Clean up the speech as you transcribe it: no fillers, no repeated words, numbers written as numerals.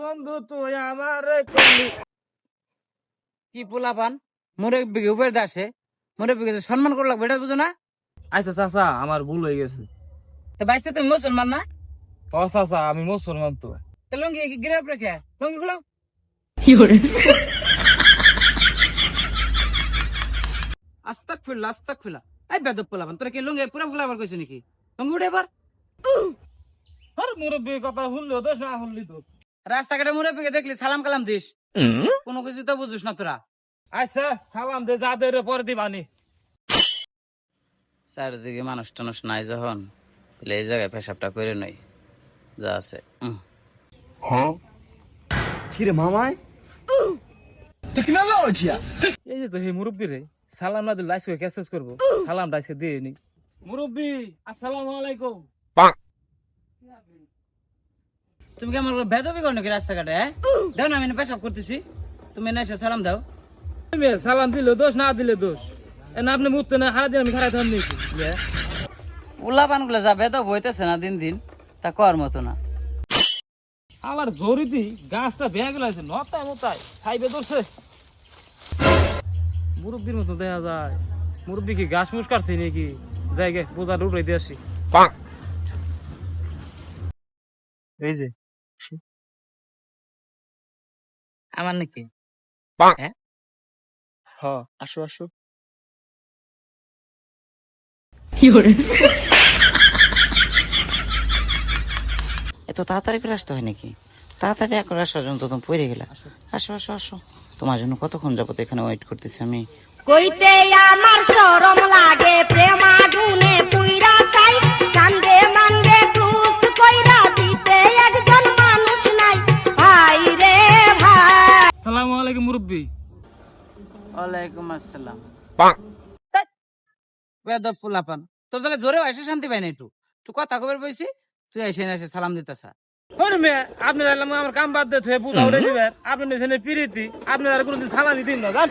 বন্ধু তুই আমার কি পোলাপান মুরব্বী উপরে আসে মুরব্বীকে সম্মান করে লাগবে এটা বুঝো না? আচ্ছা চাচা আমার ভুল হয়ে গেছে। বাইসে তুমি মুসলমান না? ও চাচা আমি মুসলমান তো। লুঙ্গি গিরাপ রেখে লুঙ্গি খুলো। আস্তাগফিরুল্লাহ। এই বেদব পোলাপান তোরা কি লুঙ্গি পুরো ফুলাবার কইছ নাকি? লুঙ্গি উঠে এবার আরে মুরব্বী কথা শুনলো দোষ না শুনলি তো। রাস্তাঘাটে মুরব্বীকে দেখলি সালাম কালাম দিস, কোনো কিছু তো বুঝিস না তোরা। আচ্ছা সালাম দে যাদের পরে দিবানি। চারিদিকে মানুষ টানুষ নাই যখন, তাহলে এই জায়গায় পেশাবটা করে নই যা আছে। কিরে মামাই এই যে তো হে মুরব্বী রে সালাম না দিলে লাইস করে ক্যাসেজ করবো, সালাম ডাইসে দিয়ে নি। মুরব্বী আসসালামু আলাইকুম। তুমি কি আমার বেদবি করো নাকি রাস্তাঘাটে? দাও না, আমি না পেশাব করতেছি, তুমি না এসে সালাম দাও। সালাম দিলে দোষ না দিলে দোষ, না আপনি মুততে না সারাদিন আমি খারাপ থাম নাকি? পোলা পানগুলো যা বেদব হইতেছে না দিন দিন, তা কর মতো না। আমার জরিদি গাছটা ভেঙে গেছে নতায় মতায় সাইবে ধরছে। মুরব্বীর মতো দেখা যায়। মুরব্বী কি গাছ মুস কাটছে নাকি? জায়গা বোঝা উড়াই দিয়ে আসি। এই যে আমার নাকি? হ আসো আসো। এত তাড়াতাড়ি করে আসতে হয় নাকি? তাড়াতাড়ি করে আসার জন্য তো তুমি পড়ে গেলা। আসো আসো আসো, তোমার জন্য কতক্ষণ যাবত এখানে ওয়েট করতেছি আমি। কইতে আমার শরম লাগে প্রেমাগুনে পুইরা চাই কান্দে মান্দে ক্রুশ কইরা দিতে একজন মানুষ নাই ভাই রে ভাই। আসসালামু আলাইকুম মুরব্বী। ওয়ালাইকুম আসসালাম। বেদব পোলাপান, তোর তাহলে জোরেও এসে শান্তি পাই না। একটু একটু কথা খবর বইছি, তুই এসে না এসে সালাম দিতেছা। ওরে মেয়ে আপনি আমার কাম বাদ দিয়ে বুঝা উঠে দিবেন। আপনি এখানে পিরিতি আপনি আর কোনোদিন সালামি দিন না জান।